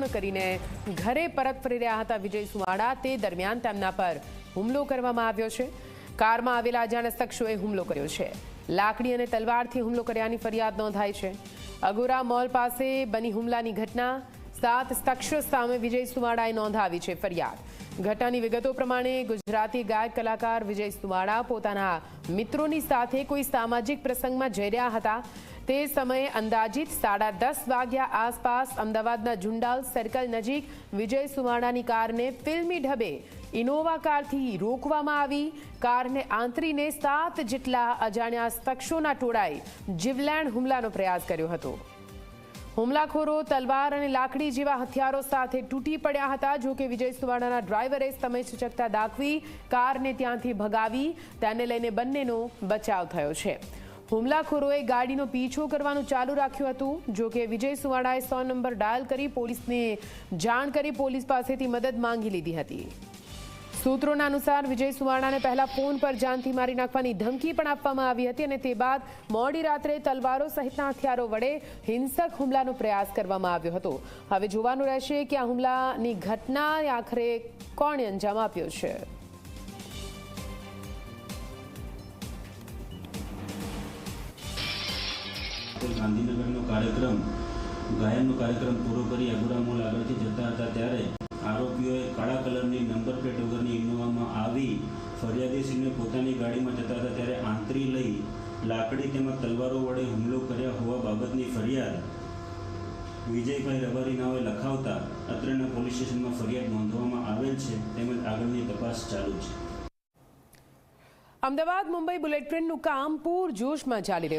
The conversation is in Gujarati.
પૂર્ણ કરીને ઘરે પરત ફરી રહ્યા હતા વિજય સુવાડા, તે દરમિયાન તેમના પર હુમલો કરવામાં આવ્યો છે। કારમાં આવેલા અજાણ્યા શખ્સોએ હુમલો કર્યો છે। લાકડી અને તલવારથી હુમલો કર્યાની ફરિયાદ નોંધાઈ છે। અગોરા મોલ પાસે બની હુમલાની ઘટના 7 શખ્સો સામે વિજય સુવાડાએ નોંધાવી છે ફરિયાદ। ઘટનાની વિગતો પ્રમાણે ગુજરાતી ગાયક કલાકાર વિજય સુવાડા પોતાના મિત્રોની સાથે કોઈ સામાજિક પ્રસંગમાં જઈ રહ્યા હતા। તે સમયે અંદાજિત 10:30 વાગ્યા આસપાસ અમદાવાદના જુંડાલ સર્કલ નજીક વિજય સુવાડાની કારને ફિલ્મી ઢબે ઇનોવા કારથી રોકવામાં આવી। કારને આંતરીને 7 જેટલા અજાણ્યા શખ્સોના ટોળાએ જીવલેણ હુમલાનો પ્રયાસ કર્યો હતો। હુમલાખોરો તલવાર અને લાકડી જેવા હથિયારો સાથે તૂટી પડ્યા હતા। જો કે વિજય સુવાડાના ડ્રાઈવરે સમયસૂચકતા દાખવી કારને ત્યાંથી ભગાવી, તેને લઈને બંનેનો બચાવ થયો છે। હુમલાખોરોએ ગાડીનો પીછો કરવાનું ચાલુ રાખ્યું હતું। જો કે વિજય સુવાડાએ 100 નંબર ડાયલ કરી પોલીસને જાણ કરી પોલીસ પાસેથી મદદ માંગી લીધી હતી। સૂત્રોના અનુસાર વિજય સુવાડાને પહેલા ફોન પર જાનથી મારી નાખવાની ધમકી પણ આપવામાં આવી હતી અને તે બાદ મોડી રાત્રે તલવારો સહિતના હથિયારો વડે હિંસક હુમલાનો પ્રયાસ કરવામાં આવ્યો હતો। હવે જોવાનું રહેશે કે આ હુમલાની ઘટનાને આખરે કોણે અંજામ આપ્યો છે। ગાંધીનગરનો કાર્યક્રમ ગાયનનો કાર્યક્રમ પૂરો કરી અગોરા મોલ આગળથી જતા હતા ત્યારે આરોપીઓએ કાળા કલરની નંબર પ્લેટ વગરની ઇનોવામાં આવી ફરિયાદીશ્રીને પોતાની ગાડીમાં જતા હતા ત્યારે આંતરી લઈ લાકડી તેમજ તલવારો વડે હુમલો કર્યા હોવા બાબતની ફરિયાદ વિજયભાઈ રબારી નાવે લખાવતા અત્રેના પોલીસ સ્ટેશનમાં ફરિયાદ નોંધવામાં આવેલ છે તેમજ આગળની તપાસ ચાલુ છે। અમદાવાદ મુંબઈ બુલેટ ટ્રેનનું કામ પૂરજોશમાં ચાલી રહ્યું